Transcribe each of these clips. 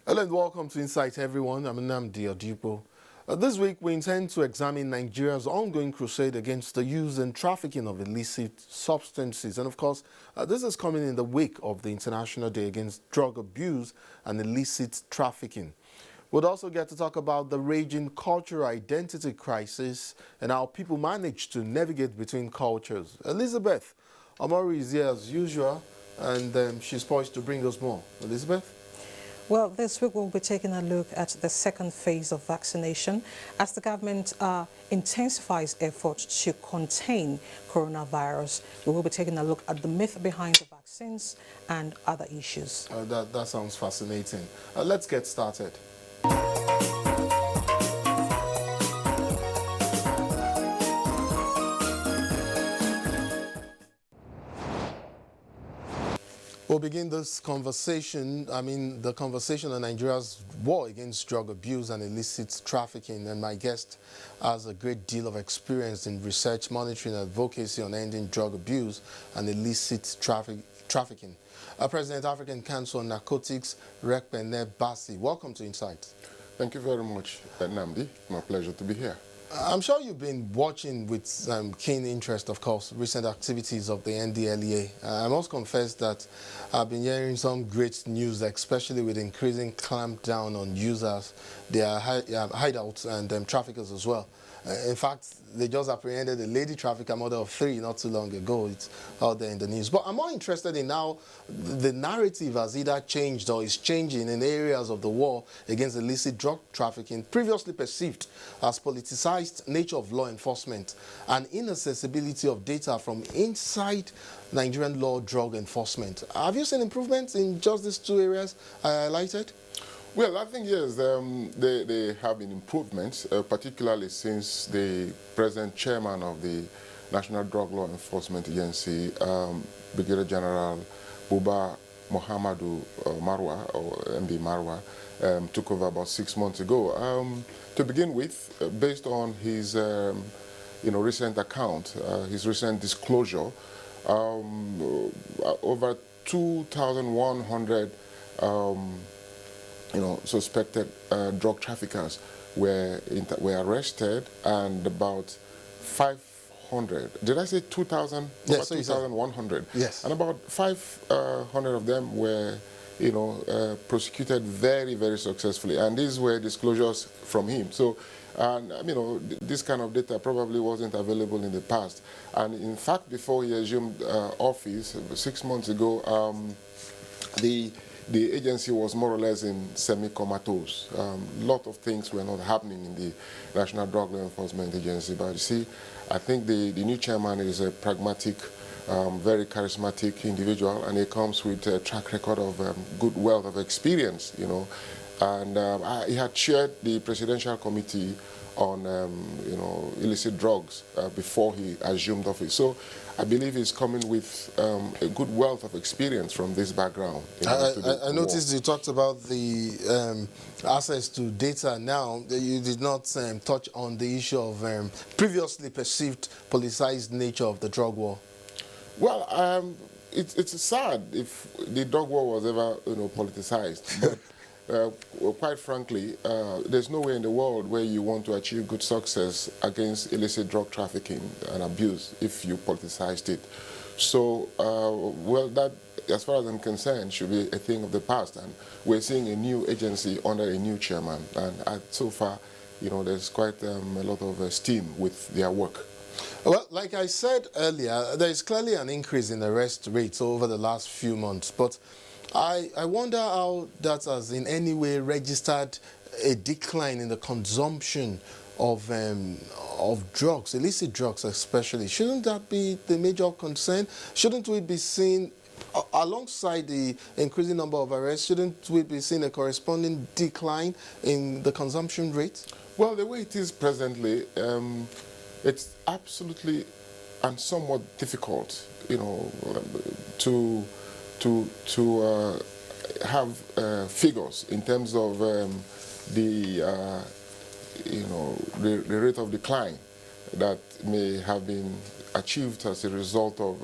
Hello and welcome to Insight, everyone. I'm Nnamdi Adipo. This week, we intend to examine Nigeria's ongoing crusade against the use and trafficking of illicit substances. And of course, this is coming in the wake of the International Day Against Drug Abuse and Illicit Trafficking. We'll also get to talk about the raging cultural identity crisis and how people manage to navigate between cultures. Elizabeth Omori is here as usual, and she's poised to bring us more. Elizabeth? Well, this week we'll be taking a look at the second phase of vaccination as the government intensifies efforts to contain coronavirus. We will be taking a look at the myth behind the vaccines and other issues. That sounds fascinating. Let's get started. We'll begin this conversation, the conversation on Nigeria's war against drug abuse and illicit trafficking. And my guest has a great deal of experience in research, monitoring, and advocacy on ending drug abuse and illicit trafficking. President African Council on Narcotics, Rekpene Bassi. Welcome to Insight. Thank you very much, Nnamdi. My pleasure to be here. I'm sure you've been watching with keen interest, of course, recent activities of the NDLEA. I must confess that I've been hearing some great news, especially with increasing clampdown on users, their hideouts, and traffickers as well. In fact, they just apprehended a lady trafficker, mother of 3, not too long ago. It's out there in the news. But I'm more interested in how the narrative has either changed or is changing in areas of the war against illicit drug trafficking, previously perceived as politicized nature of law enforcement and inaccessibility of data from inside Nigerian law drug enforcement. Have you seen improvements in just these two areas I highlighted? Well, I think, yes, they have been improvements, particularly since the present chairman of the National Drug Law Enforcement Agency, Brigadier General Buba Muhammadu Marwa, or MD Marwa, took over about 6 months ago. To begin with, based on his recent account, his recent disclosure, over 2,100 suspected drug traffickers were arrested, and about 500. Did I say 2,000? Yes, 2,100. Yes. And about 500 of them were, prosecuted very, very successfully. And these were disclosures from him. So, this kind of data probably wasn't available in the past. And in fact, before he assumed office 6 months ago, the agency was more or less in semi-comatose. A lot of things were not happening in the National Drug Law Enforcement Agency. But you see, I think the new chairman is a pragmatic, very charismatic individual, and he comes with a track record of good wealth of experience, And he had chaired the Presidential Committee on, illicit drugs before he assumed office. So I believe he's coming with a good wealth of experience from this background. I noticed you talked about the access to data now. You did not touch on the issue of previously perceived politicized nature of the drug war. Well, it's sad if the drug war was ever politicized. But quite frankly, there's no way in the world where you want to achieve good success against illicit drug trafficking and abuse if you politicized it. So, that, as far as I'm concerned, should be a thing of the past. And we're seeing a new agency under a new chairman. And so far, there's quite a lot of steam with their work. Well, like I said earlier, there is clearly an increase in arrest rates over the last few months. But I wonder how that has in any way registered a decline in the consumption of drugs, illicit drugs especially. Shouldn't that be the major concern? Shouldn't we be seeing, alongside the increasing number of arrests, shouldn't we be seeing a corresponding decline in the consumption rate? Well, the way it is presently, it's absolutely and somewhat difficult, to have figures in terms of the rate of decline that may have been achieved as a result of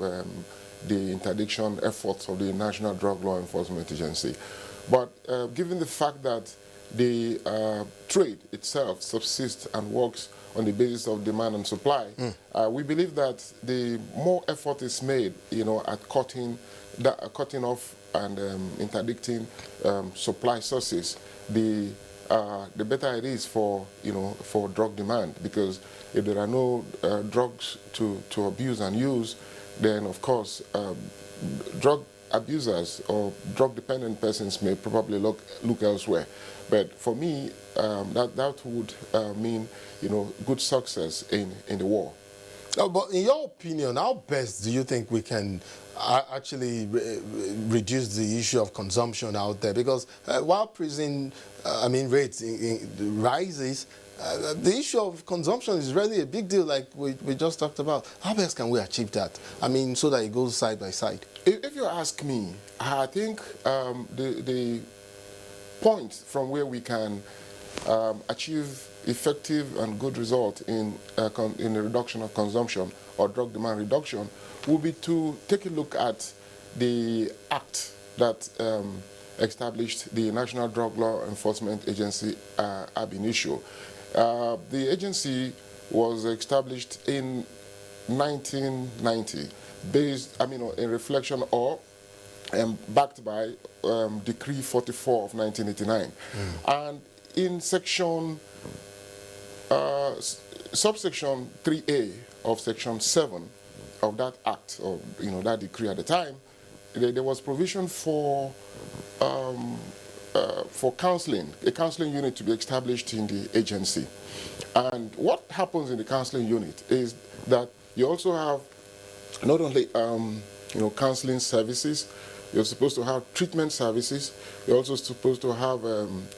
the interdiction efforts of the National Drug Law Enforcement Agency. But given the fact that the trade itself subsists and works on the basis of demand and supply, we believe that the more effort is made, at cutting off and interdicting supply sources, the better it is for drug demand. Because if there are no drugs to abuse and use, then of course drug abusers or drug-dependent persons may probably look elsewhere. But for me, that would mean good success in the war. But in your opinion, how best do you think we can actually reduce the issue of consumption out there? Because while prison, rates rises, the issue of consumption is really a big deal, like we just talked about. How best can we achieve that? So that it goes side by side. If you ask me, I think the point from where we can achieve effective and good result in the reduction of consumption or drug demand reduction will be to take a look at the act that established the National Drug Law Enforcement Agency ab initio. The agency was established in 1990, based, in reflection or backed by Decree 44 of 1989, and in subsection 3A of Section 7 of that act, or that decree at the time, there was provision for counseling, a counseling unit to be established in the agency. And what happens in the counseling unit is that you also have not only counseling services, you're supposed to have treatment services, you're also supposed to have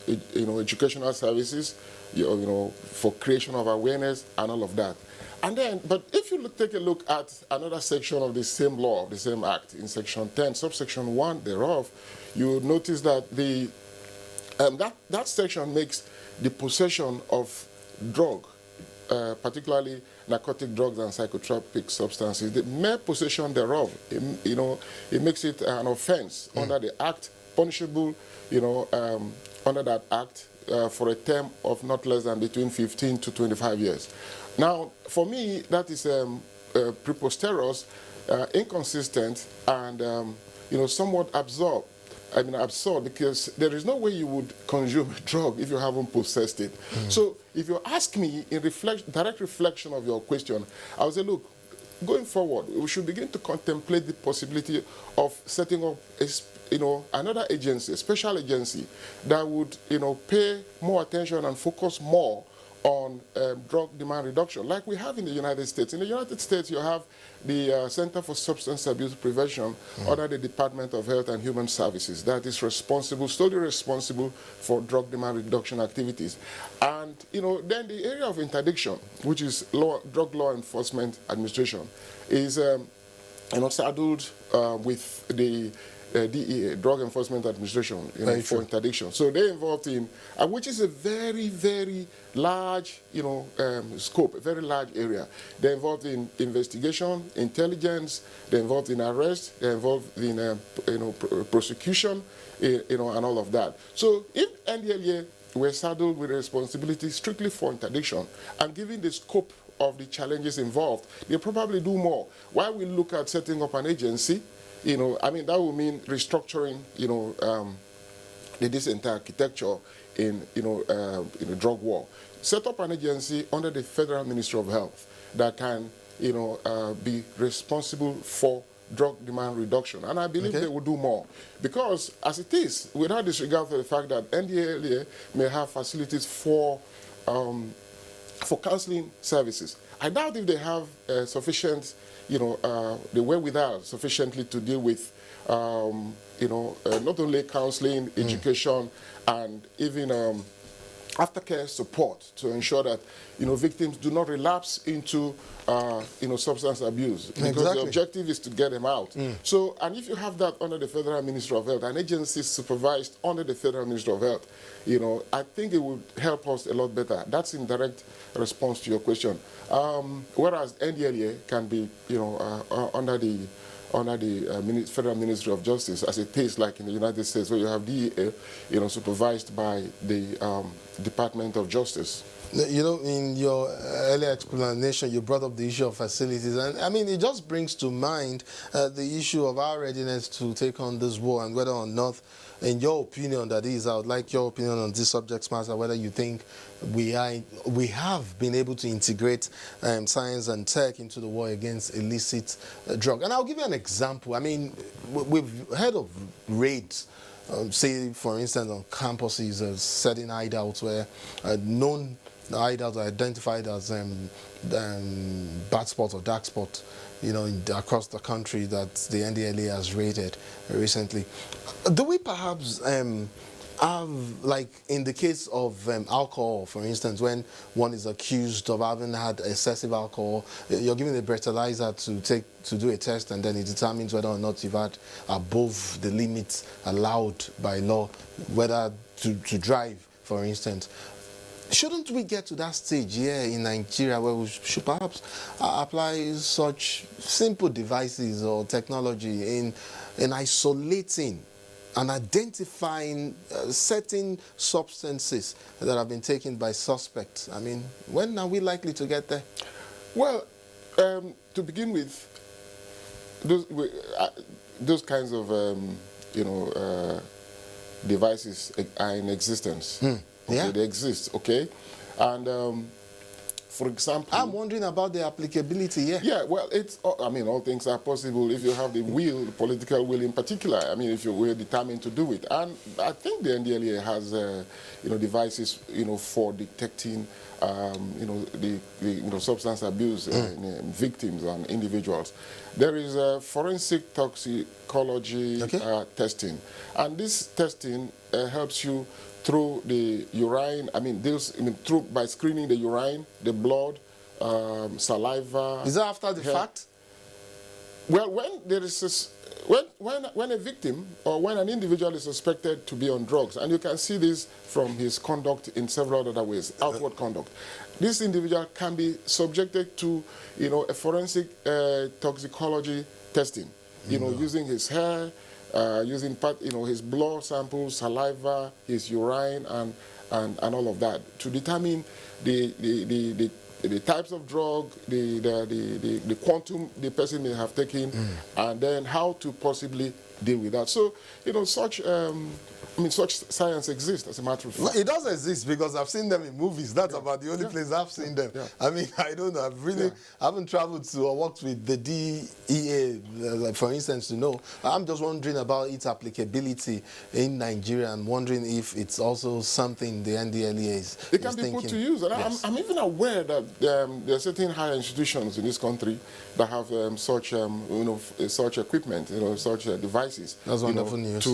educational services, for creation of awareness and all of that. And then, but if you take a look at another section of the same law, the same act, in Section 10, subsection 1 thereof, you will notice that that section makes the possession of drug, particularly narcotic drugs and psychotropic substances, the mere possession thereof, it makes it an offense under the act, punishable, under that act for a term of not less than between 15 to 25 years. Now, for me, that is preposterous, inconsistent, and somewhat absurd, because there is no way you would consume a drug if you haven't possessed it. So if you ask me in direct reflection of your question, I would say, look, going forward, we should begin to contemplate the possibility of setting up another agency, a special agency, that would pay more attention and focus more on drug demand reduction, like we have in the United States. In the United States, you have the Center for Substance Abuse Prevention under the Department of Health and Human Services that is solely responsible for drug demand reduction activities. And then the area of interdiction, which is Drug Law Enforcement Administration, is saddled with the DEA, Drug Enforcement Administration, for interdiction. So they're involved in, which is a very, very large, scope, a very large area. They're involved in investigation, intelligence, they're involved in arrest, they're involved in, prosecution, and all of that. So if NDLEA were saddled with a responsibility strictly for interdiction, and given the scope of the challenges involved, they probably do more. While we look at setting up an agency, that would mean restructuring, this entire architecture in, a drug war. Set up an agency under the Federal Ministry of Health that can, be responsible for drug demand reduction. And I believe they will do more. Because as it is, without disregard for the fact that NDLEA may have facilities for counseling services, I doubt if they have sufficient, the wherewithal sufficiently to deal with, not only counseling, education, and even aftercare support to ensure that, victims do not relapse into, substance abuse. Because the objective is to get them out. So, and if you have that under the Federal Ministry of Health, an agency supervised under the Federal Ministry of Health, I think it would help us a lot better. That's in direct response to your question. Whereas NDLEA can be, under the under the Federal Ministry of Justice, as it is like in the United States, where you have DEA, supervised by the Department of Justice. You know, in your earlier explanation, you brought up the issue of facilities. And, I mean, it just brings to mind the issue of our readiness to take on this war, and whether or not, in your opinion, that is, I would like your opinion on this subject matter, whether you think we have been able to integrate science and tech into the war against illicit drug. And I'll give you an example. I mean, we've heard of raids. Say, for instance, on campuses, certain hideouts where known hideouts are identified as bad spots or dark spots, across the country that the NDLEA has raided recently. Do we perhaps have, like in the case of alcohol, for instance, when one is accused of having had excessive alcohol, you're given a breathalyzer to do a test, and then it determines whether or not you've had above the limits allowed by law, whether to drive, for instance. Shouldn't we get to that stage here in Nigeria where we should perhaps apply such simple devices or technology in isolating and identifying certain substances that have been taken by suspects? I mean, when are we likely to get there? Well, to begin with, those kinds of devices are in existence. Okay, Yeah, they exist. Okay, and for example, I'm wondering about the applicability. Yeah, well, I mean, all things are possible if you have the will, the political will in particular. I mean, if you were determined to do it. And I think the NDLEA has, devices, for detecting, the substance abuse in victims and individuals. There is a forensic toxicology testing. And this testing helps you through the urine, by screening the urine, the blood, saliva. Is that after the fact? Well, when there is when a victim or when an individual is suspected to be on drugs, and you can see this from his conduct in several other ways, outward conduct, this individual can be subjected to, a forensic toxicology testing, using his hair, using his blood samples, saliva, his urine, and all of that to determine the types of drug, the quantum the person may have taken, and then how to possibly deal with that. So, such science exists, as a matter of fact. It does exist because I've seen them in movies. That's about the only place I've seen them. I mean, I don't know. I haven't traveled to or worked with the DEA, like, for instance, to know. I'm just wondering about its applicability in Nigeria. I'm wondering if it's also something the NDLEA is It can be put to use. And yes. I'm even aware that there are certain higher institutions in this country that have such, such equipment, such devices. That's wonderful news.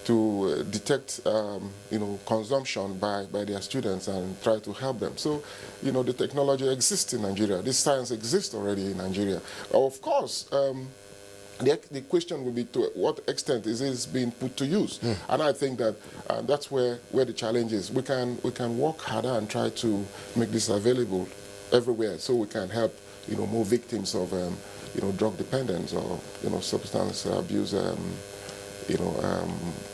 To detect, consumption by their students and try to help them. So, the technology exists in Nigeria. This science exists already in Nigeria. Of course, the question will be to what extent is this being put to use? And I think that that's where the challenge is. We can work harder and try to make this available everywhere so we can help, more victims of, drug dependence or, substance abuse,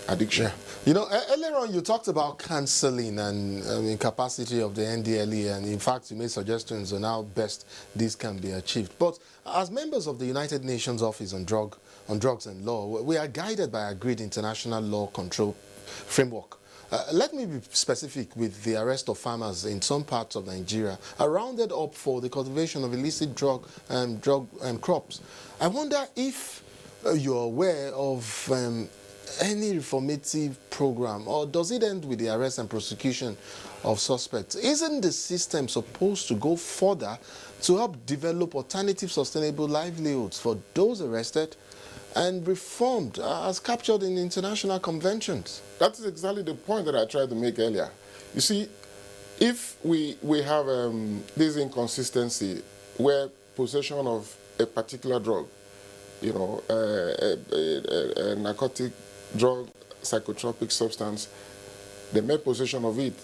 addiction. Yeah. Earlier on you talked about counseling and capacity of the NDLEA, and in fact you made suggestions on how best this can be achieved. But as members of the United Nations Office on Drugs and Law, we are guided by agreed international law control framework. Let me be specific with the arrest of farmers in some parts of Nigeria, are rounded up for the cultivation of illicit drug crops. I wonder if you're aware of any reformative program, or does it end with the arrest and prosecution of suspects? Isn't the system supposed to go further to help develop alternative sustainable livelihoods for those arrested and reformed as captured in international conventions? That is exactly the point that I tried to make earlier. You see, if we have this inconsistency where possession of a particular drug, a narcotic drug, psychotropic substance, the mere possession of it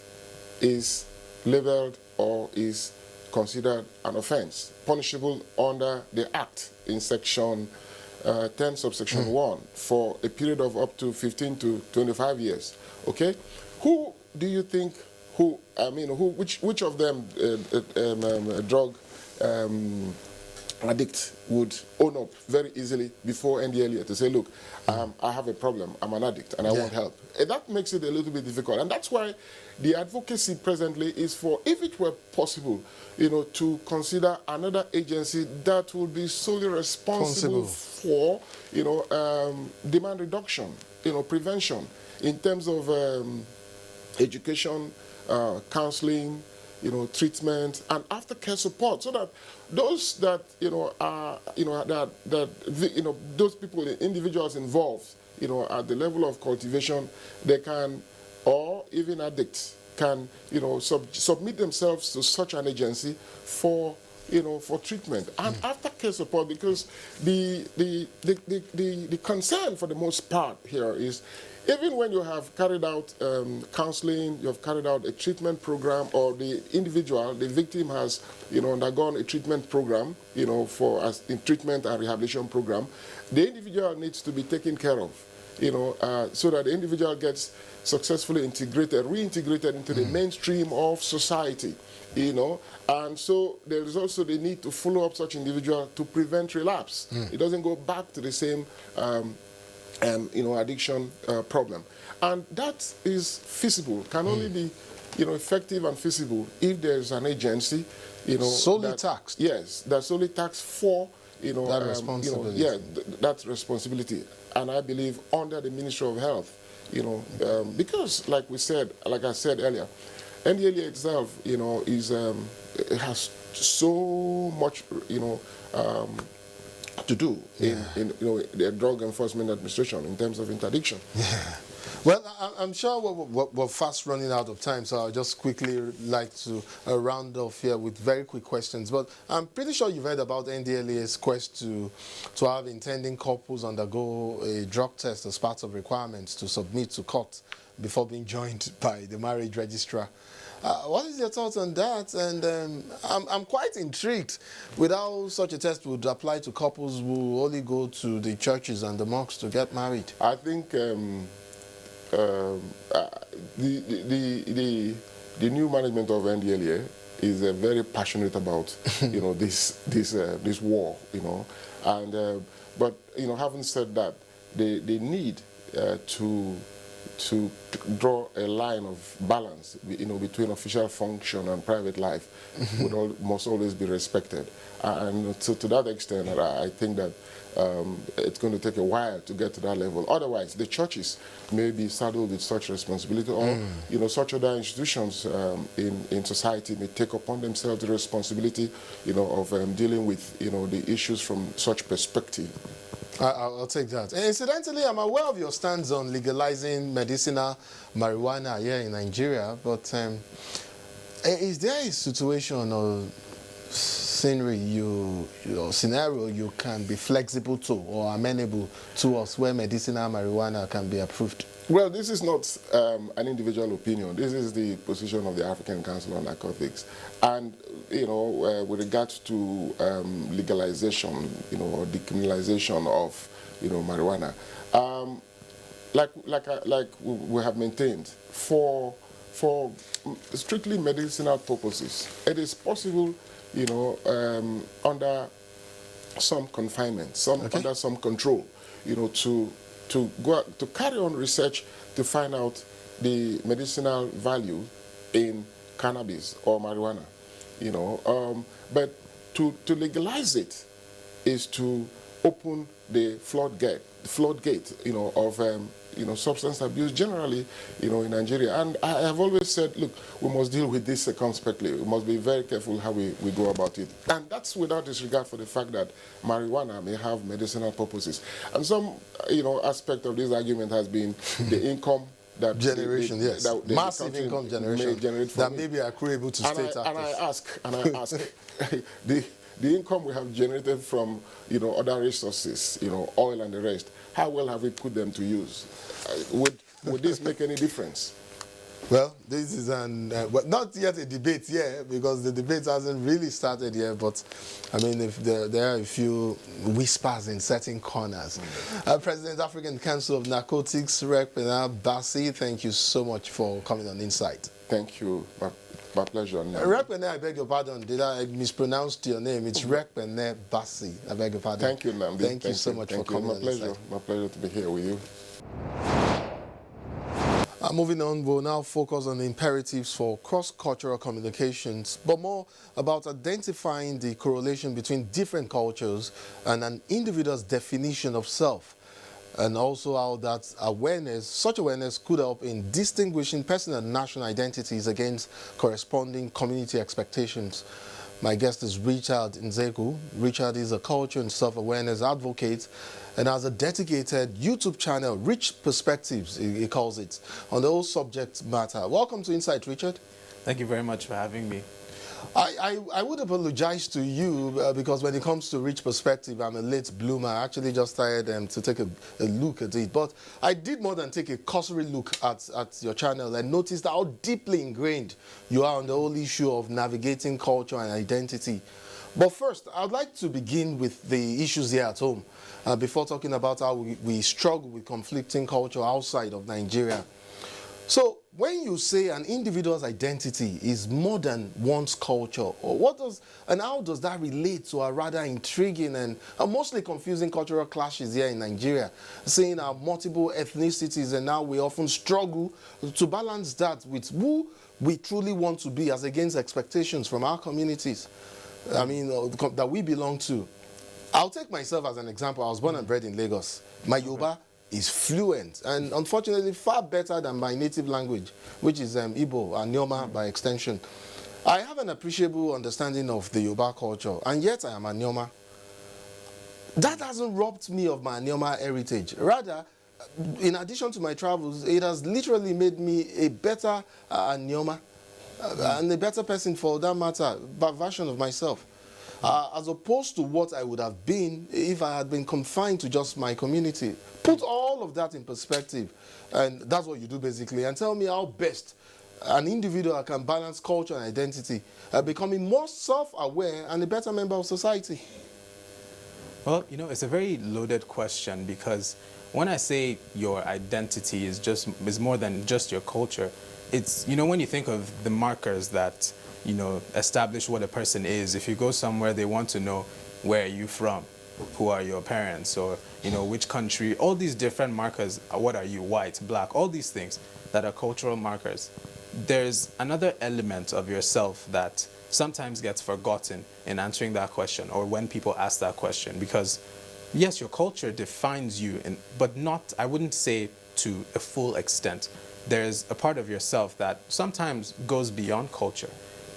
is labeled or is considered an offense, punishable under the Act in Section 10, subsection 1, for a period of up to 15 to 25 years. Okay? Who do you think, which of them drug addict would own up very easily before NDLEA to say, look, I have a problem, I'm an addict, and I want help. That makes it a little bit difficult. And that's why the advocacy presently is for, if it were possible, to consider another agency that will be solely responsible for, demand reduction, prevention, in terms of education, counseling, treatment, and aftercare support, so that those that those people, individuals involved, at the level of cultivation, they can, or even addicts can, submit themselves to such an agency for treatment and aftercare support, because the concern for the most part here is, even when you have carried out counseling, you have carried out a treatment program, or the individual, the victim has, undergone a treatment program, in treatment and rehabilitation program, the individual needs to be taken care of, so that the individual gets successfully reintegrated into the mainstream of society, and so there is also the need to follow up such individual to prevent relapse. It doesn't go back to the same addiction problem. And that is feasible, can only be, effective and feasible if there's an agency, solely taxed. Yes, that's solely taxed for, that responsibility. that responsibility. And I believe under the Ministry of Health, because like I said earlier, NDLEA itself, it has so much, to do in the Drug Enforcement Administration in terms of interdiction. Yeah. Well, I'm sure we're fast running out of time, so I'll just quickly like to round off here with very quick questions. But I'm pretty sure you've heard about NDLEA's quest to have intending couples undergo a drug test as part of requirements to submit to court before being joined by the marriage registrar. What is your thoughts on that? And I'm quite intrigued with how such a test would apply to couples who only go to the churches and the mosques to get married. I think the new management of NDLEA is very passionate about this war, and but having said that, they need to draw a line of balance, between official function and private life, must always be respected. And so to that extent, I think that it's going to take a while to get to that level. Otherwise, the churches may be saddled with such responsibility, or such other institutions in society may take upon themselves the responsibility, of dealing with the issues from such perspective. I'll take that. And incidentally, I'm aware of your stance on legalizing medicinal marijuana here in Nigeria, but is there a situation or scenario you can be flexible to or amenable to us where medicinal marijuana can be approved? Well, this is not an individual opinion. This is the position of the African Council on Narcotics. And, with regards to legalization, or decriminalization of, marijuana, like we have maintained, for strictly medicinal purposes, it is possible, under some confinement, under some control, to go out, to carry on research to find out the medicinal value in cannabis or marijuana, but to legalize it is to open the floodgate, of substance abuse generally, in Nigeria. And I have always said, look, we must deal with this circumspectly. We must be very careful how we go about it. And that's without disregard for the fact that marijuana may have medicinal purposes. And some, aspect of this argument has been the income that generation, yes, massive income generation that may be accruable to state actors. And I ask, the income we have generated from, other resources, oil and the rest, how well have we put them to use? Would this make any difference? Well, this is well, not yet a debate yet, because the debate hasn't really started yet, but I mean, if there are a few whispers in certain corners. President, African Council of Narcotics, Rep. Bassi, thank you so much for coming on Insight. Thank you. My pleasure. Rep. I beg your pardon, did I mispronounce your name? It's Rep. Bassi. I beg your pardon. Thank you, Namdi. Thank you so much for coming on Insight. My pleasure to be here with you. Moving on, we'll now focus on the imperatives for cross-cultural communications, but more about identifying the correlation between different cultures and an individual's definition of self, and also how that such awareness could help in distinguishing personal and national identities against corresponding community expectations. My guest is Richard Nzeku. Richard is a culture and self-awareness advocate and has a dedicated YouTube channel, Rich Perspectives, he calls it, on the whole subject matter. Welcome to Insight, Richard. Thank you very much for having me. I would apologize to you because when it comes to Rich Perspective, I'm a late bloomer. I actually just started to take a look at it. But I did more than take a cursory look at your channel and noticed how deeply ingrained you are on the whole issue of navigating culture and identity. But first, I'd like to begin with the issues here at home before talking about how we struggle with conflicting culture outside of Nigeria. So, when you say an individual's identity is more than one's culture, how does that relate to a rather intriguing and mostly confusing cultural clashes here in Nigeria, seeing our multiple ethnicities, and now we often struggle to balance that with who we truly want to be as against expectations from our communities, I mean, that we belong to. I'll take myself as an example. I was born and bred in Lagos. My Yoruba is fluent and unfortunately far better than my native language, which is Igbo and Nyoma by extension. I have an appreciable understanding of the Yoruba culture, and yet I am a Nyoma. That hasn't robbed me of my Nyoma heritage. Rather, in addition to my travels, it has literally made me a better Nyoma and a better person for that matter, a version of myself. As opposed to what I would have been if I had been confined to just my community. Put all of that in perspective, and that's what you do basically, and tell me how best an individual can balance culture and identity, becoming more self-aware and a better member of society. Well, you know, it's a very loaded question, because when I say your identity is more than just your culture, it's, you know, when you think of the markers that, you know, establish what a person is. If you go somewhere, they want to know, where are you from? Who are your parents? Or, you know, which country? All these different markers. What are you? White, black, all these things that are cultural markers. There's another element of yourself that sometimes gets forgotten in answering that question, or when people ask that question. Because, yes, your culture defines you, but not, I wouldn't say to a full extent. There's a part of yourself that sometimes goes beyond culture.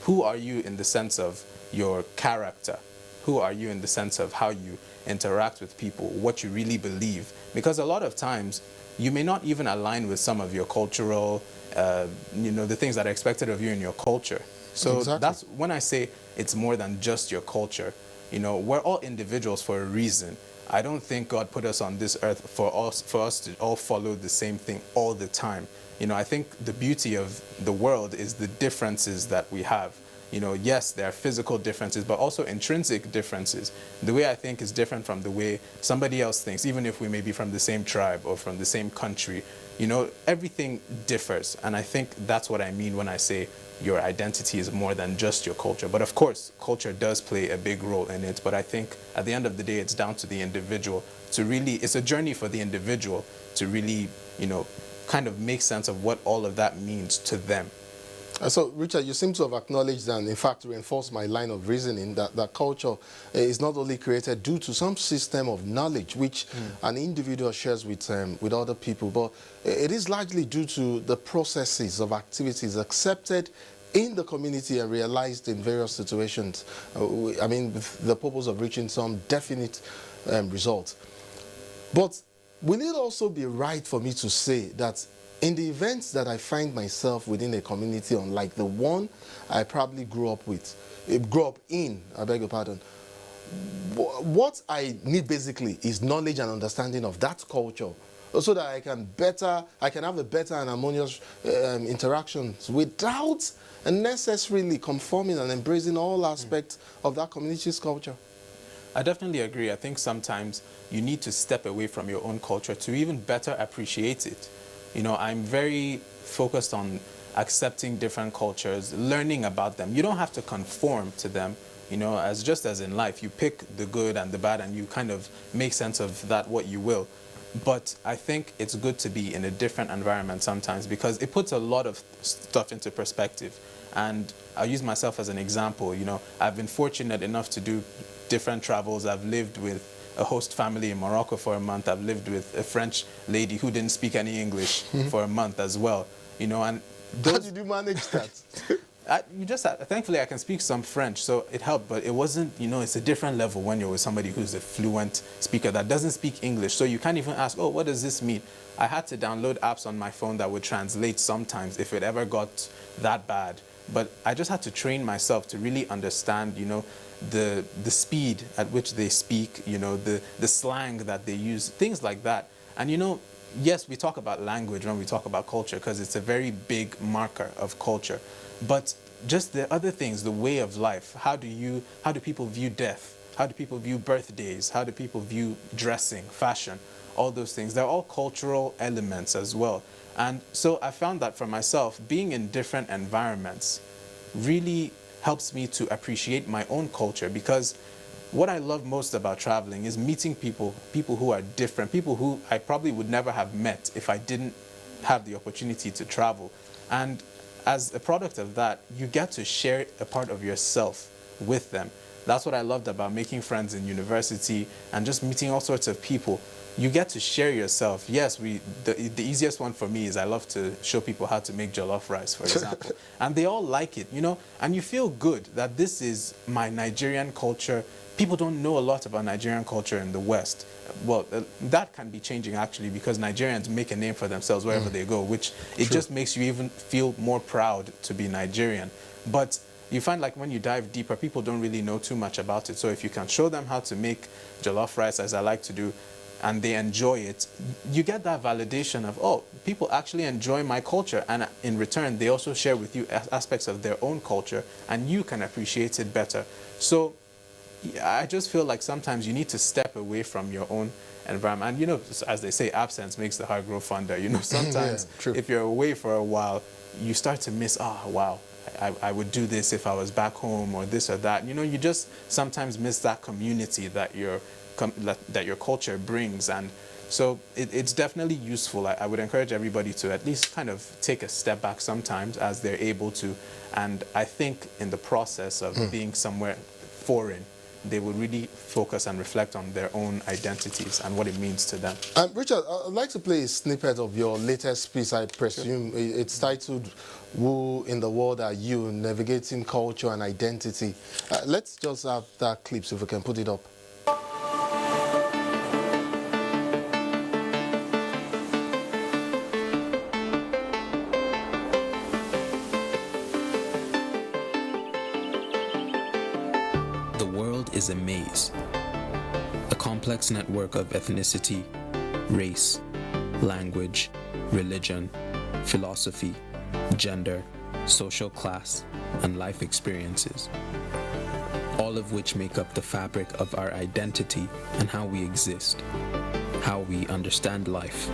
Who are you in the sense of your character? Who are you in the sense of how you interact with people, what you really believe? Because a lot of times, you may not even align with some of your cultural, you know, the things that are expected of you in your culture. So exactly. That's when I say it's more than just your culture. You know, we're all individuals for a reason. I don't think God put us on this earth for us to all follow the same thing all the time. You know, I think the beauty of the world is the differences that we have. You know, yes, there are physical differences, but also intrinsic differences. The way I think is different from the way somebody else thinks, even if we may be from the same tribe or from the same country. You know, everything differs. And I think that's what I mean when I say your identity is more than just your culture. But of course, culture does play a big role in it. But I think at the end of the day, it's down to the individual to really, it's a journey for the individual to really, you know, kind of make sense of what all of that means to them. So, Richard, you seem to have acknowledged and, in fact, reinforced my line of reasoning that culture is not only created due to some system of knowledge which an individual shares with other people, but it is largely due to the processes of activities accepted in the community and realized in various situations. I mean, with the purpose of reaching some definite result. But will it also be right for me to say that in the events that I find myself within a community unlike the one I probably grew up in, I beg your pardon, what I need basically is knowledge and understanding of that culture so that I can have a better and harmonious interactions without necessarily conforming and embracing all aspects of that community's culture. I definitely agree. I think sometimes you need to step away from your own culture to even better appreciate it. You know, I'm very focused on accepting different cultures, learning about them. You don't have to conform to them, you know, just as in life. You pick the good and the bad and you kind of make sense of that what you will. But I think it's good to be in a different environment sometimes because it puts a lot of stuff into perspective. And I'll use myself as an example. You know, I've been fortunate enough to do different travels. I've lived with a host family in Morocco for a month. I've lived with a French lady who didn't speak any English for a month as well. You know, and how did you manage that? Thankfully I can speak some French, so it helped, but it wasn't, you know, it's a different level when you're with somebody who's a fluent speaker that doesn't speak English, so you can't even ask, oh, what does this mean? I had to download apps on my phone that would translate sometimes if it ever got that bad, but I just had to train myself to really understand, you know, the speed at which they speak, you know, the slang that they use, things like that. And you know, yes, we talk about language when we talk about culture because it's a very big marker of culture. But just the other things, the way of life, how do people view death? How do people view birthdays? How do people view dressing, fashion? All those things. They're all cultural elements as well. And so I found that for myself, being in different environments really helps me to appreciate my own culture because what I love most about traveling is meeting people who are different, people who I probably would never have met if I didn't have the opportunity to travel. And as a product of that, you get to share a part of yourself with them. That's what I loved about making friends in university and just meeting all sorts of people. You get to share yourself. Yes, the easiest one for me is I love to show people how to make jollof rice, for example. And they all like it, you know, and you feel good that this is my Nigerian culture. People don't know a lot about Nigerian culture in the West. Well, that can be changing actually because Nigerians make a name for themselves wherever they go, which it just makes you even feel more proud to be Nigerian. But you find like when you dive deeper, people don't really know too much about it. So if you can show them how to make jollof rice, as I like to do, and they enjoy it, you get that validation of, oh, people actually enjoy my culture. And in return, they also share with you aspects of their own culture, and you can appreciate it better. So I just feel like sometimes you need to step away from your own environment. And, you know, as they say, absence makes the heart grow fonder. You know, sometimes if you're away for a while, you start to miss, oh, wow, I would do this if I was back home or this or that. You know, you just sometimes miss that community that your culture brings. And so it's definitely useful. I would encourage everybody to at least kind of take a step back sometimes as they're able to. And I think in the process of being somewhere foreign, they will really focus and reflect on their own identities and what it means to them. Richard, I'd like to play a snippet of your latest piece, I presume. Sure. It's titled, Who in the World Are You? Navigating Culture and Identity. Let's just have that clip so if we can put it up. Is a maze, a complex network of ethnicity, race, language, religion, philosophy, gender, social class, and life experiences, all of which make up the fabric of our identity and how we exist, how we understand life.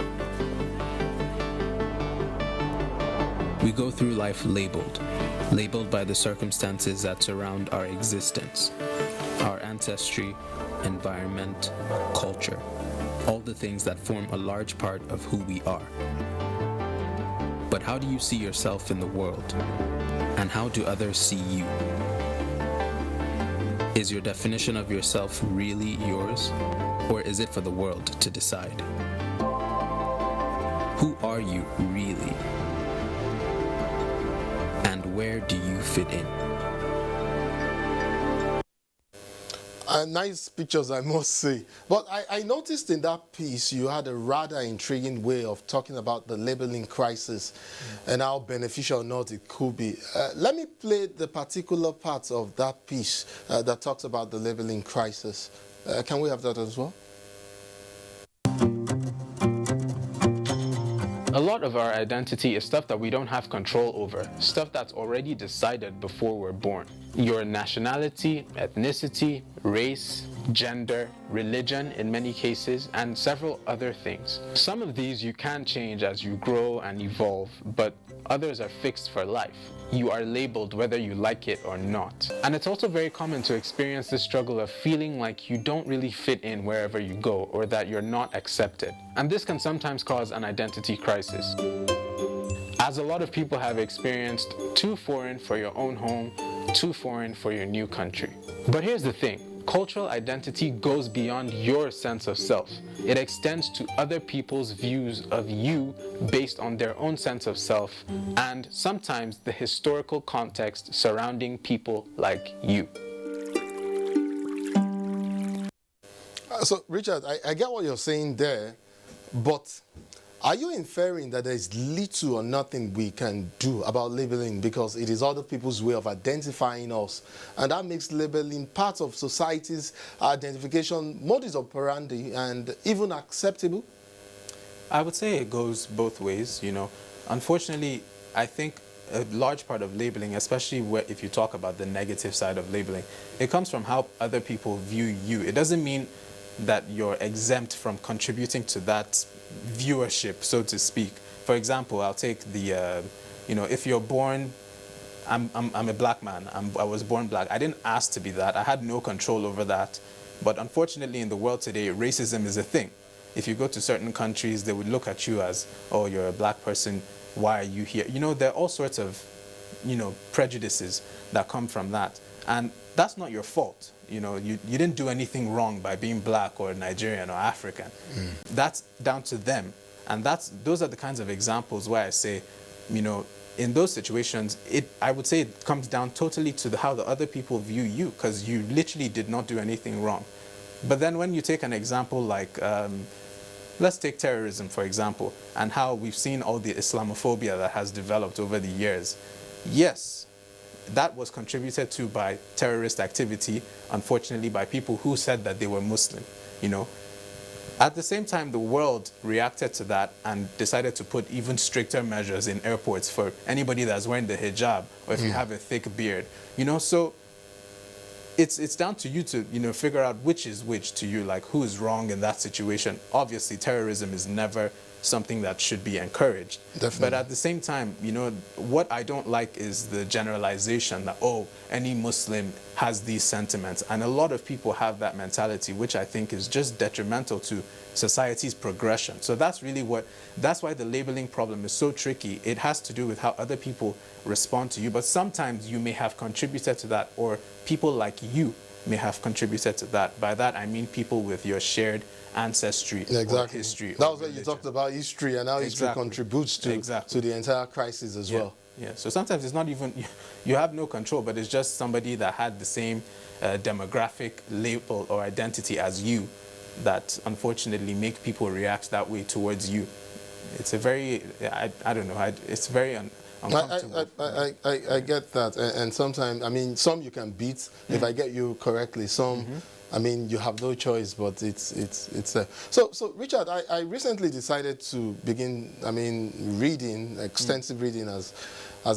We go through life labeled by the circumstances that surround our existence. Our ancestry, environment, culture, all the things that form a large part of who we are. But how do you see yourself in the world? And how do others see you? Is your definition of yourself really yours? Or is it for the world to decide? Who are you really? And where do you fit in? Nice pictures, I must say. But I noticed in that piece you had a rather intriguing way of talking about the labeling crisis and how beneficial or not it could be. Let me play the particular parts of that piece that talks about the labeling crisis. Can we have that as well? A lot of our identity is stuff that we don't have control over, stuff that's already decided before we're born. Your nationality, ethnicity, race, gender, religion in many cases, and several other things. Some of these you can change as you grow and evolve, but others are fixed for life. You are labeled whether you like it or not. And it's also very common to experience the struggle of feeling like you don't really fit in wherever you go, or that you're not accepted. And this can sometimes cause an identity crisis, as a lot of people have experienced too foreign for your own home, too foreign for your new country. But here's the thing. Cultural identity goes beyond your sense of self. It extends to other people's views of you based on their own sense of self, and sometimes the historical context surrounding people like you. So, Richard, I get what you're saying there, but are you inferring that there is little or nothing we can do about labeling because it is other people's way of identifying us, and that makes labeling part of society's identification modus operandi and even acceptable? I would say it goes both ways, you know. Unfortunately, I think a large part of labeling, especially if you talk about the negative side of labeling, it comes from how other people view you. It doesn't mean that you're exempt from contributing to that viewership, so to speak. For example, I'll take the, if you're born, I'm a black man, I was born black. I didn't ask to be that. I had no control over that. But unfortunately, in the world today, racism is a thing. If you go to certain countries, they would look at you as, oh, you're a black person, why are you here? You know, there are all sorts of, prejudices that come from that. And that's not your fault. You know, you didn't do anything wrong by being black or Nigerian or African. That's down to them. And those are the kinds of examples where I say, in those situations, I would say it comes down totally to how the other people view you, because you literally did not do anything wrong. But then when you take an example like, let's take terrorism, for example, and how we've seen all the Islamophobia that has developed over the years. Yes, that was contributed to by terrorist activity, unfortunately by people who said that they were Muslim, At the same time, the world reacted to that and decided to put even stricter measures in airports for anybody that's wearing the hijab, or if you have a thick beard, So it's down to you to, figure out which is which to you, like who is wrong in that situation. Obviously, terrorism is never something that should be encouraged. Definitely. But at the same time, what I don't like is the generalization that, oh, any Muslim has these sentiments. And a lot of people have that mentality, which I think is just detrimental to society's progression. So that's why the labeling problem is so tricky. It has to do with how other people respond to you. But sometimes you may have contributed to that, or people like you may have contributed to that. By that, I mean people with your shared ancestry or history. That was what you talked about, history, and how history contributes to the entire crisis as well. Yeah, so sometimes it's not even, you have no control, but it's just somebody that had the same demographic label or identity as you that unfortunately make people react that way towards you. It's a very, I don't know, it's very uncomfortable. I get that, and sometimes, some you can beat, if I get you correctly, some... you have no choice, but it's So Richard, I recently decided to begin, reading, extensive reading as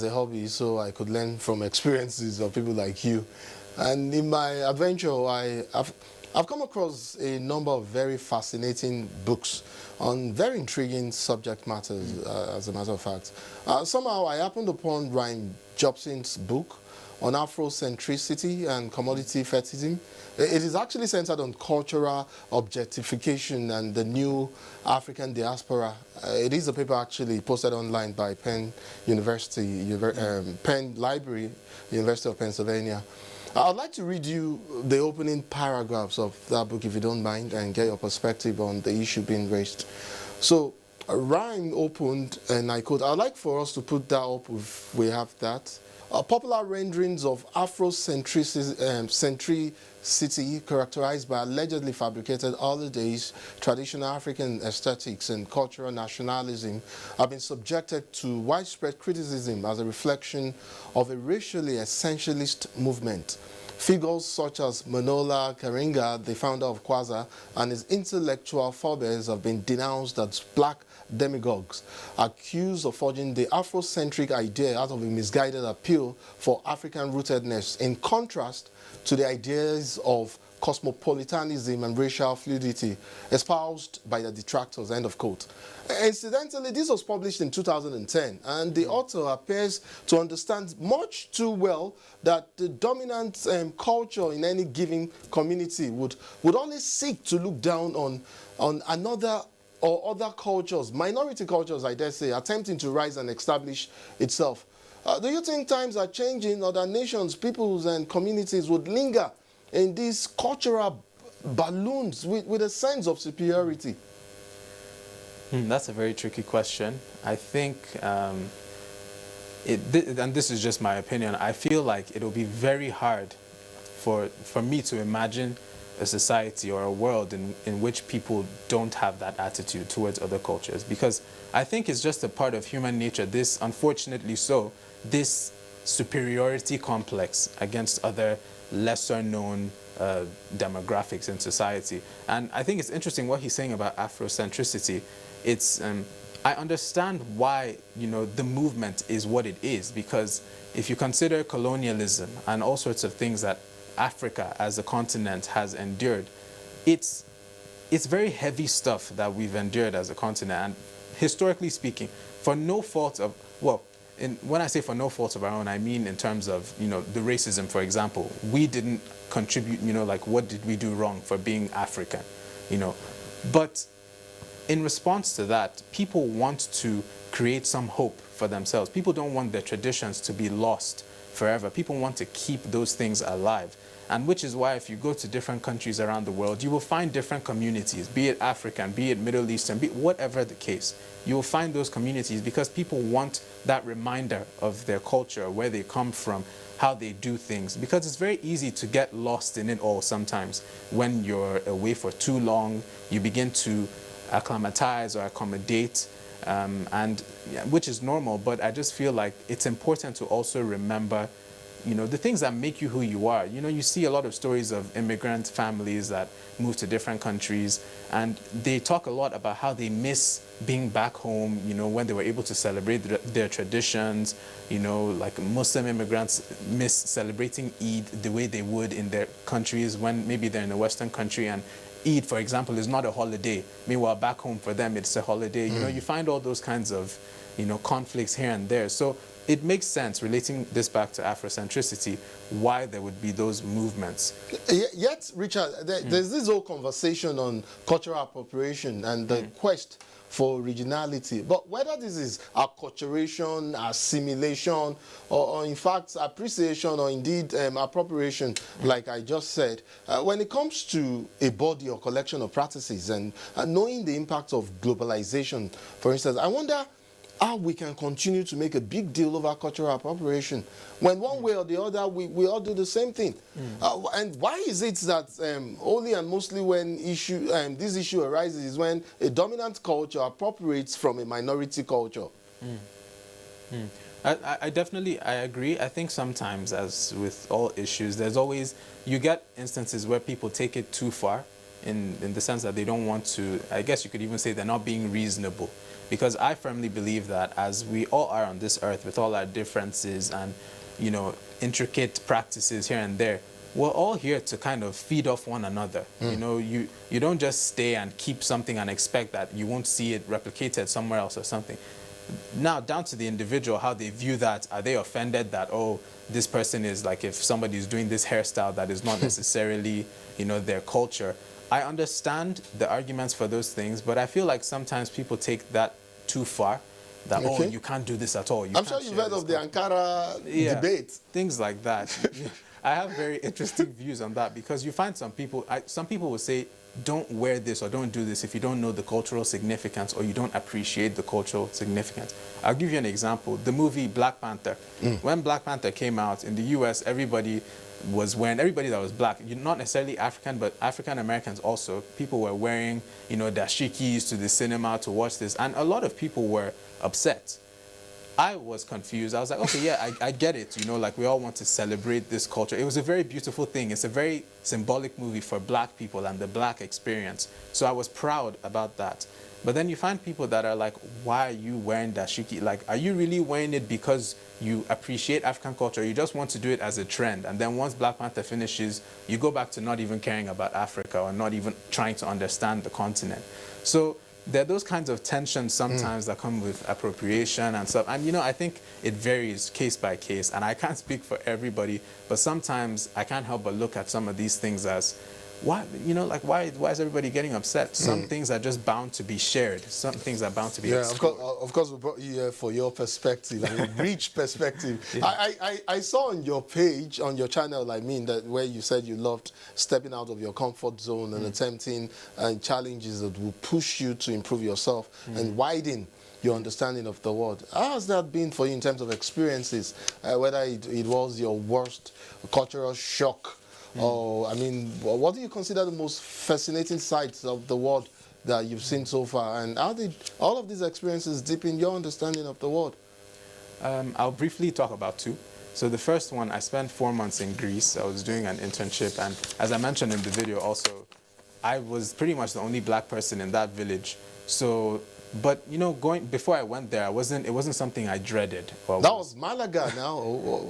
a hobby, so I could learn from experiences of people like you. And in my adventure, I've come across a number of very fascinating books on very intriguing subject matters, as a matter of fact. Somehow I happened upon Ryan Jobson's book on Afrocentricity and commodity fetishism. It is actually centered on cultural objectification and the new African diaspora. It is a paper actually posted online by Penn University, Penn Library, University of Pennsylvania. I'd like to read you the opening paragraphs of that book, if you don't mind, and get your perspective on the issue being raised. So, Ryan opened, and I quote, I'd like for us to put that up if we have that. Popular renderings of Afrocentricity characterized by allegedly fabricated holidays, traditional African aesthetics, and cultural nationalism have been subjected to widespread criticism as a reflection of a racially essentialist movement Figures such as Manola Karinga, the founder of Kwaza, and his intellectual forebears have been denounced as black demagogues, accused of forging the Afrocentric idea out of a misguided appeal for African rootedness, in contrast to the ideas of cosmopolitanism and racial fluidity espoused by the detractors, end of quote. Incidentally, this was published in 2010, and the author appears to understand much too well that the dominant culture in any given community would only seek to look down on another or other cultures, minority cultures, I dare say, attempting to rise and establish itself. Do you think times are changing, or that nations, peoples, and communities would linger in these cultural balloons with a sense of superiority? That's a very tricky question. I think, and this is just my opinion, I feel like it'll be very hard for me to imagine a society or a world in which people don't have that attitude towards other cultures, because I think it's just a part of human nature, this, unfortunately so, this superiority complex against other lesser known demographics in society. And I think it's interesting what he's saying about Afrocentricity. It's I understand why, the movement is what it is, because if you consider colonialism and all sorts of things that Africa as a continent has endured, it's very heavy stuff that we've endured as a continent, and historically speaking, for no fault of, when I say for no fault of our own, I mean in terms of, the racism, for example. We didn't contribute, like what did we do wrong for being African, But in response to that, people want to create some hope for themselves. People don't want their traditions to be lost forever. People want to keep those things alive. And which is why if you go to different countries around the world, you will find different communities, be it African, be it Middle Eastern, be it whatever the case. You will find those communities because people want that reminder of their culture, where they come from, how they do things. Because it's very easy to get lost in it all sometimes. When you're away for too long, you begin to acclimatize or accommodate, which is normal, but I just feel like it's important to also remember the things that make you who you are. You see a lot of stories of immigrant families that move to different countries, and they talk a lot about how they miss being back home, when they were able to celebrate their traditions. Like Muslim immigrants miss celebrating Eid the way they would in their countries when maybe they're in a Western country, and Eid, for example, is not a holiday. Meanwhile, back home for them, it's a holiday. You find all those kinds of, conflicts here and there. So it makes sense, relating this back to Afrocentricity, why there would be those movements. Yet, Richard, there's this whole conversation on cultural appropriation and the quest for originality. But whether this is acculturation, assimilation, or in fact appreciation, or indeed appropriation, like I just said, when it comes to a body or collection of practices and knowing the impact of globalization, for instance, I wonder how we can continue to make a big deal over cultural appropriation when one way or the other we all do the same thing. And why is it that only and mostly when this issue arises is when a dominant culture appropriates from a minority culture? I definitely agree. I think sometimes, as with all issues, you get instances where people take it too far in the sense that they don't want to, I guess you could even say they're not being reasonable. Because I firmly believe that as we all are on this earth with all our differences and, intricate practices here and there, we're all here to kind of feed off one another. You don't just stay and keep something and expect that you won't see it replicated somewhere else or something. Now, down to the individual, how they view that. Are they offended that, oh, this person is like, if somebody is doing this hairstyle that is not necessarily, their culture. I understand the arguments for those things, but I feel like sometimes people take that too far. That, oh, you can't do this at all. I'm sure you've heard of the Ankara debate. Things like that. I have very interesting views on that, because you find some people will say, don't wear this or don't do this if you don't know the cultural significance or you don't appreciate the cultural significance. I'll give you an example. The movie Black Panther. When Black Panther came out in the US, everybody that was black, not necessarily African, but African Americans also, people were wearing, dashikis to the cinema to watch this, and a lot of people were upset. I was confused. I was like, okay, yeah, I get it. You know, like we all want to celebrate this culture. It was a very beautiful thing. It's a very symbolic movie for black people and the black experience. So I was proud about that. But then you find people that are like, why are you wearing dashiki? Like, are you really wearing it because you appreciate African culture? You just want to do it as a trend. And then once Black Panther finishes, you go back to not even caring about Africa or not even trying to understand the continent. So there are those kinds of tensions sometimes that come with appropriation and stuff. And, you know, I think it varies case by case. And I can't speak for everybody, but sometimes I can't help but look at some of these things as, why, you know, like why is everybody getting upset? Some things are just bound to be shared. Some things are bound to be explored. Of course, we brought you here for your perspective, I mean, rich perspective. Yeah. I saw on your page, on your channel, I mean, that where you said you loved stepping out of your comfort zone and attempting challenges that will push you to improve yourself and widen your understanding of the world. How has that been for you in terms of experiences, whether it was your worst cultural shock? Or, I mean, what do you consider the most fascinating sights of the world that you've seen so far? And how did all of these experiences deepen your understanding of the world? I'll briefly talk about two. So the first one, I spent 4 months in Greece. I was doing an internship. And as I mentioned in the video also, I was pretty much the only black person in that village. So, but, you know, before I went there, it wasn't something I dreaded. That was Malaga now?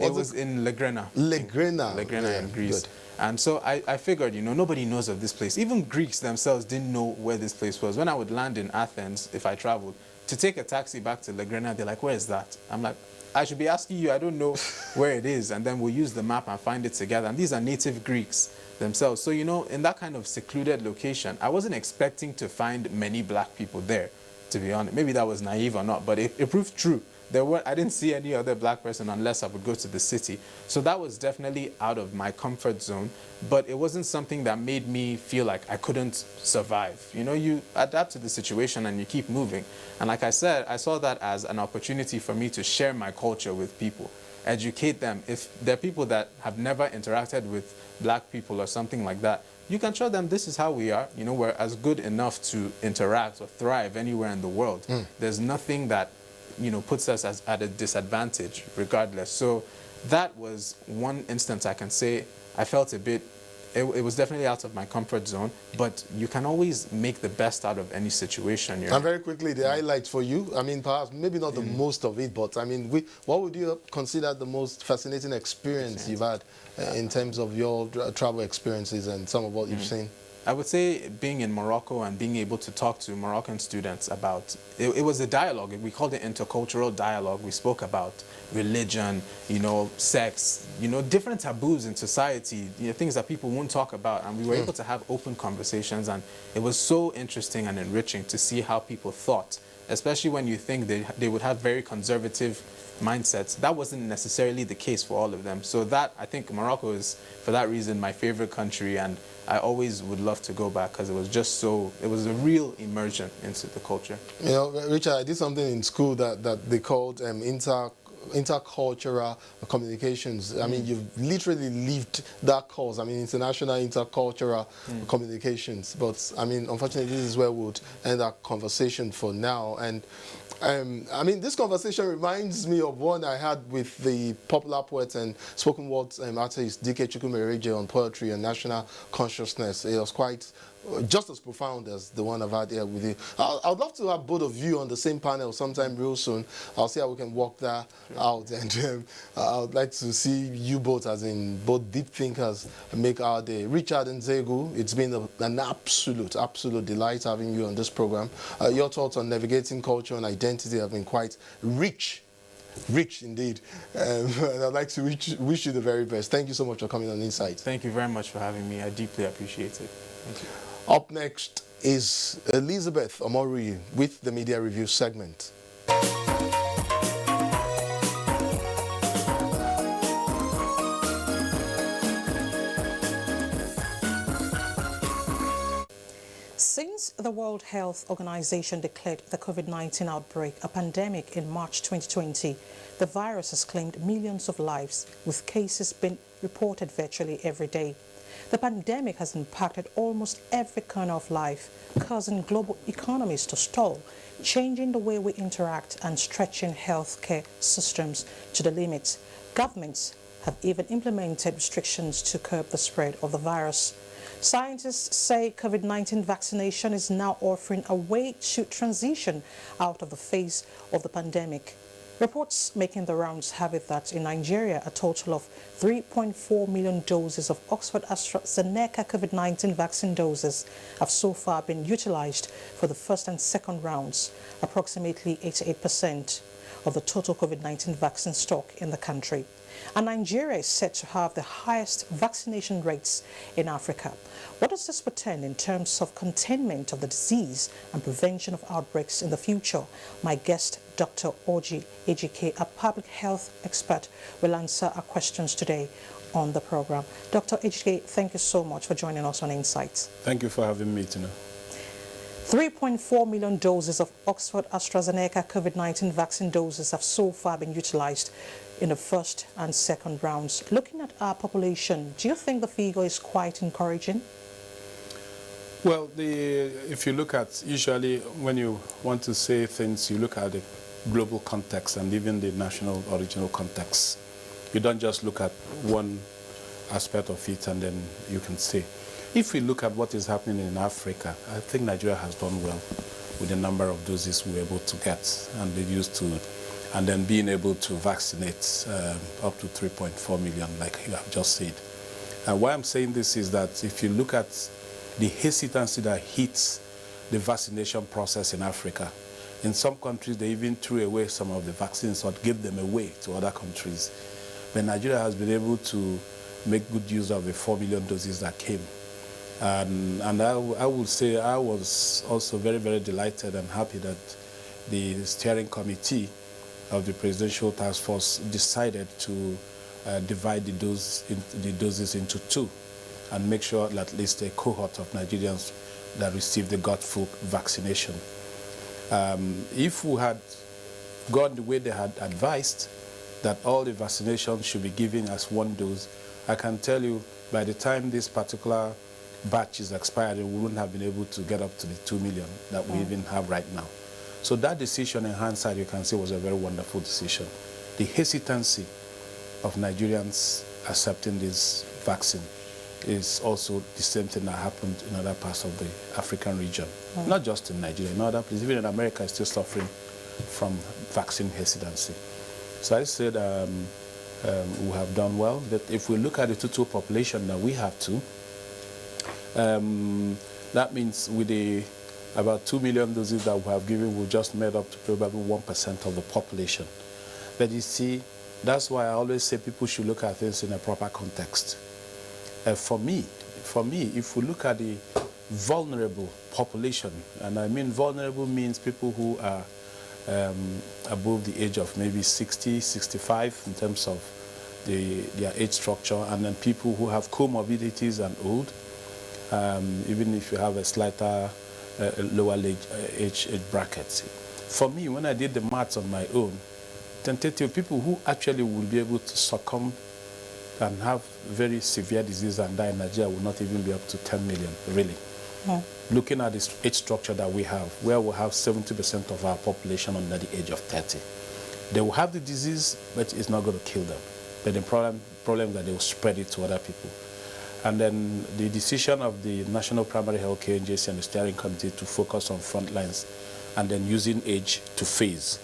It was in Legrena. Legrena in Greece. Good. And so I figured, you know, nobody knows of this place. Even Greeks themselves didn't know where this place was. When I would land in Athens, if I traveled, to take a taxi back to Legrena, they're like, where is that? I'm like, I should be asking you, I don't know where it is. And then we'll use the map and find it together. And these are native Greeks themselves. So, you know, in that kind of secluded location, I wasn't expecting to find many black people there, to be honest. Maybe that was naive or not, but it proved true. I didn't see any other black person unless I would go to the city. So that was definitely out of my comfort zone, but it wasn't something that made me feel like I couldn't survive. You know, you adapt to the situation and you keep moving. And like I said, I saw that as an opportunity for me to share my culture with people, educate them. If there are people that have never interacted with black people or something like that, you can show them this is how we are. You know, we're as good enough to interact or thrive anywhere in the world. There's nothing that, you know, puts us at a disadvantage regardless. So that was one instance I can say I felt a bit, it was definitely out of my comfort zone, but you can always make the best out of any situation you're in. And very quickly, the highlights for you, I mean, perhaps maybe not the most of it, but I mean, what would you consider the most fascinating experience you've had in terms of your travel experiences and some of what you've seen? I would say being in Morocco and being able to talk to Moroccan students about, it was a dialogue. We called it intercultural dialogue. We spoke about religion, you know, sex, you know, different taboos in society, you know, things that people won't talk about. And we were able to have open conversations, and it was so interesting and enriching to see how people thought, especially when you think they would have very conservative mindsets. That wasn't necessarily the case for all of them. So that, I think Morocco is, for that reason, my favorite country, and I always would love to go back because it was just so, it was a real immersion into the culture. You know, Richard, I did something in school that they called intercultural communications. I mean, you've literally lived that course. I mean, international intercultural communications. But I mean, unfortunately, this is where we would end our conversation for now. And I mean, this conversation reminds me of one I had with the popular poet and spoken word artist D.K. Chukwumereje on poetry and national consciousness. It was quite just as profound as the one I've had here with you. I'd love to have both of you on the same panel sometime real soon. I'll see how we can work that out. And I'd like to see you both, as in both deep thinkers, make our day. Richard and Zegu, it's been an absolute delight having you on this program. Your thoughts on navigating culture and identity have been quite rich indeed. And I'd like to wish you the very best. Thank you so much for coming on Insight. Thank you very much for having me. I deeply appreciate it. Thank you. Up next is Elizabeth Omori with the Media Review segment. Since the World Health Organization declared the COVID-19 outbreak a pandemic in March 2020, the virus has claimed millions of lives, with cases being reported virtually every day. The pandemic has impacted almost every corner of life, causing global economies to stall, changing the way we interact and stretching healthcare systems to the limit. Governments have even implemented restrictions to curb the spread of the virus. Scientists say COVID-19 vaccination is now offering a way to transition out of the phase of the pandemic. Reports making the rounds have it that in Nigeria, a total of 3.4 million doses of Oxford AstraZeneca COVID-19 vaccine doses have so far been utilized for the first and second rounds, approximately 88% of the total COVID-19 vaccine stock in the country. And Nigeria is said to have the highest vaccination rates in Africa. What does this portend in terms of containment of the disease and prevention of outbreaks in the future? My guest, Dr. Oji Ejike, a public health expert, will answer our questions today on the program. Dr. Ejike, thank you so much for joining us on Insights. Thank you for having me, Tina. 3.4 million doses of Oxford AstraZeneca COVID-19 vaccine doses have so far been utilized in the first and second rounds. Looking at our population, do you think the figure is quite encouraging? Well, if you look at, usually when you want to say things, you look at the global context and even the national original context. You don't just look at one aspect of it and then you can say. If we look at what is happening in Africa, I think Nigeria has done well with the number of doses we were able to get and they used to, and then being able to vaccinate up to 3.4 million, like you have just said. And why I'm saying this is that if you look at the hesitancy that hits the vaccination process in Africa, in some countries they even threw away some of the vaccines or gave them away to other countries. But Nigeria has been able to make good use of the 4 million doses that came. And I would say I was also very, very delighted and happy that the steering committee of the Presidential Task Force decided to divide the doses into two and make sure that at least a cohort of Nigerians that received got full vaccination. If we had gone the way they had advised, that all the vaccinations should be given as one dose, I can tell you by the time this particular batch is expired, we wouldn't have been able to get up to the 2 million that we even have right now. So that decision in hindsight, you can say, was a very wonderful decision. The hesitancy of Nigerians accepting this vaccine is also the same thing that happened in other parts of the African region. Not just in Nigeria, in other places. Even in America, is still suffering from vaccine hesitancy. So I said we have done well. But if we look at the total population that we have to, that means with the about 2 million doses that we have given, we've just made up to probably 1% of the population. But you see, that's why I always say people should look at things in a proper context. For me, if we look at the vulnerable population, and I mean vulnerable means people who are above the age of maybe 60, 65 in terms of their age structure, and then people who have comorbidities and old, even if you have a slighter lower age bracket. For me, when I did the maths on my own, tentative people who actually will be able to succumb and have very severe disease and die in Nigeria will not even be up to 10 million, really. Looking at the age structure that we have, where we have 70% of our population under the age of 30. They will have the disease, but it's not going to kill them. But the problem is that they will spread it to other people. And then the decision of the National Primary Health Care Agency and the steering committee to focus on front lines and then using age to phase,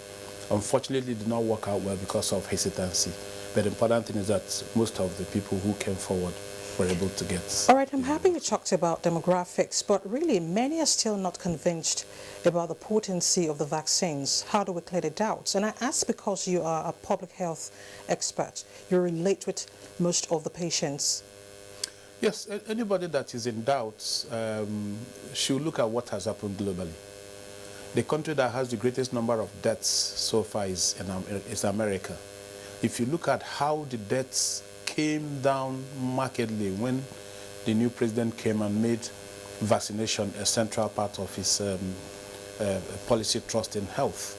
unfortunately did not work out well because of hesitancy. But the important thing is that most of the people who came forward were able to get. All right, I'm happy you talked about demographics, but really many are still not convinced about the potency of the vaccines. How do we clear the doubts? And I ask because you are a public health expert. You relate with most of the patients. Yes, anybody that is in doubt should look at what has happened globally. The country that has the greatest number of deaths so far is America. If you look at how the deaths came down markedly when the new president came and made vaccination a central part of his policy trust in health,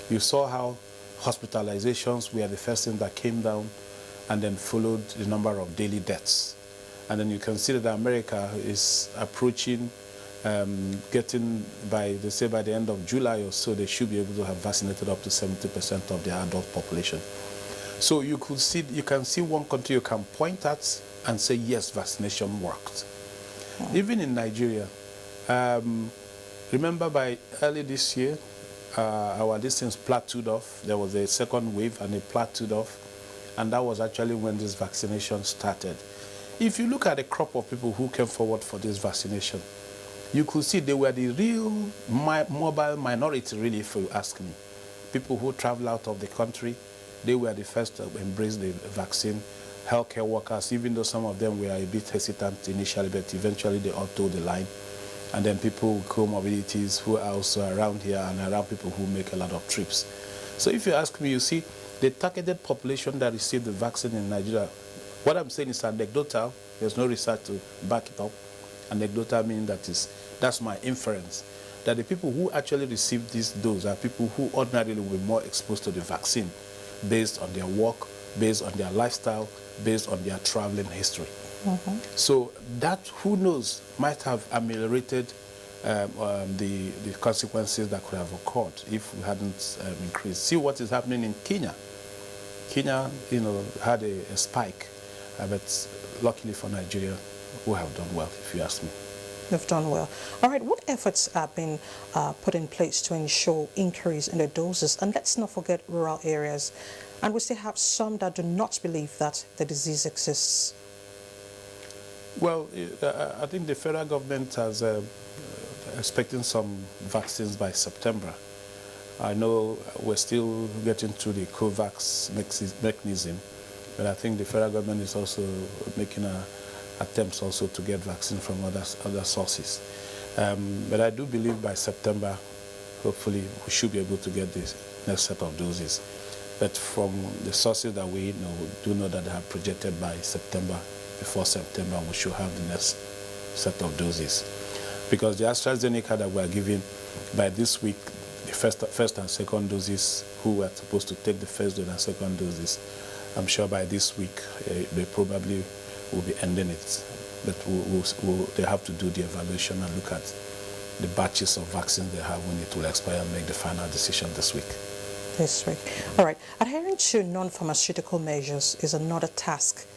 you saw how hospitalizations were the first thing that came down and then followed the number of daily deaths. And then you consider that America is approaching getting they say by the end of July or so, they should be able to have vaccinated up to 70% of their adult population. So you can see one country you can point at and say, yes, vaccination worked. Even in Nigeria, remember by early this year, our distance plateaued off. There was a second wave and it plateaued off. And that was actually when this vaccination started. If you look at the crop of people who came forward for this vaccination, you could see they were the real mobile minority, really, if you ask me. People who travel out of the country, they were the first to embrace the vaccine. Healthcare workers, even though some of them were a bit hesitant initially, but eventually they all toed the line. And then people with comorbidities who are also around here and around people who make a lot of trips. So if you ask me, you see, the targeted population that received the vaccine in Nigeria, what I'm saying is anecdotal. There's no research to back it up. Anecdotal meaning that's my inference, that the people who actually received this dose are people who ordinarily will be more exposed to the vaccine based on their work, based on their lifestyle, based on their traveling history. So that, who knows, might have ameliorated the consequences that could have occurred if we hadn't increased. See what is happening in Kenya. Kenya, had a spike, but luckily for Nigeria, we have done well, if you ask me. They've done well. All right, what efforts have been put in place to ensure increase in the doses? And let's not forget rural areas. And we still have some that do not believe that the disease exists. Well, I think the federal government has expecting some vaccines by September. I know we're still getting through the COVAX mechanism, but I think the federal government is also making attempts also to get vaccine from other sources. But I do believe by September, hopefully, we should be able to get this next set of doses. But from the sources that we do know that they have projected by September, before September, we should have the next set of doses. Because the AstraZeneca that we are giving by this week, the first and second doses, who were supposed to take the first dose and second doses, I'm sure by this week they probably will be ending it. But they have to do the evaluation and look at the batches of vaccines they have when it will expire and make the final decision this week. This week. All right. Adhering to non-pharmaceutical measures is another task.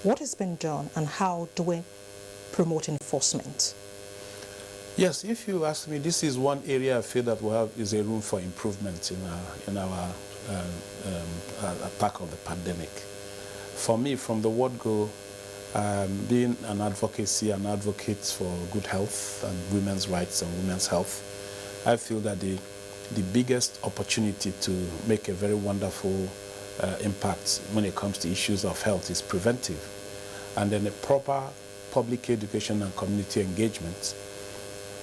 What has been done and how do we promote enforcement? Yes, if you ask me, this is one area I feel that is a room for improvement in our attack of the pandemic. For me, from the word go, being an advocate for good health and women's rights and women's health, I feel that the biggest opportunity to make a very wonderful impact when it comes to issues of health is preventive. And then a proper public education and community engagement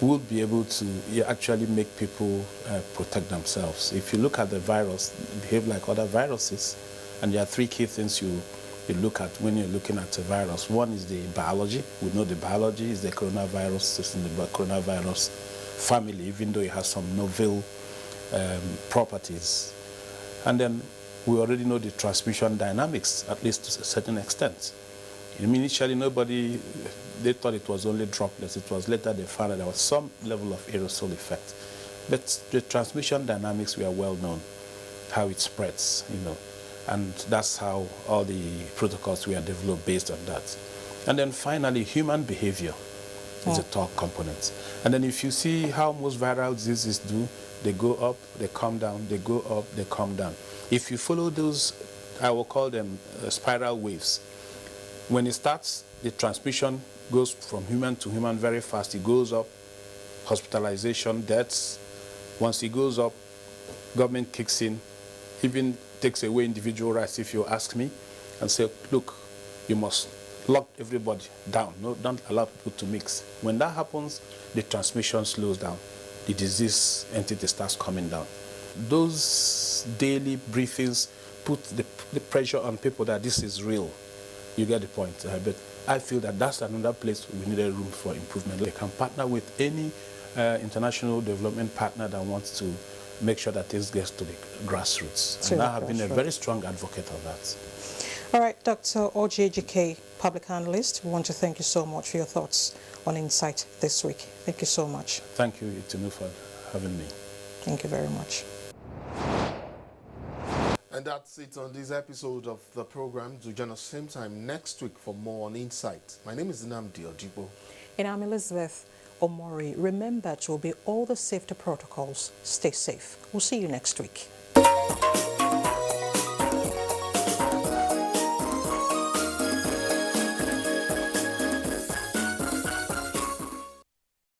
will be able to actually make people protect themselves. If you look at the virus, it behaves like other viruses, and there are three key things you look at when you're looking at a virus. One is the biology. We know the biology is the coronavirus, it's in the coronavirus family, even though it has some novel properties. And then we already know the transmission dynamics, at least to a certain extent. Initially, they thought it was only droplets. It was later they found that there was some level of aerosol effect. But the transmission dynamics were well known, how it spreads, and that's how all the protocols were developed based on that. And then finally, human behavior is a third component. And then if you see how most viral diseases do, they go up, they come down, they go up, they come down. If you follow those, I will call them spiral waves. When it starts, the transmission goes from human to human very fast. It goes up, hospitalization, deaths. Once it goes up, government kicks in, even takes away individual rights, if you ask me, and say, look, you must lock everybody down. No, don't allow people to mix. When that happens, the transmission slows down. The disease entity starts coming down. Those daily briefings put the pressure on people that this is real. You get the point. But I feel that that's another place we need a room for improvement. They can partner with any international development partner that wants to make sure that this gets to the grassroots. And I have been a very strong advocate of that. All right, Dr. OJGK, public analyst, we want to thank you so much for your thoughts on Insight this week. Thank you so much. Thank you, Itunu, for having me. Thank you very much. And that's it on this episode of the program. Do join us same time next week for more on Insight. My name is Nnamdi Odibo. And I'm Elizabeth Omori. Remember to obey all the safety protocols. Stay safe. We'll see you next week.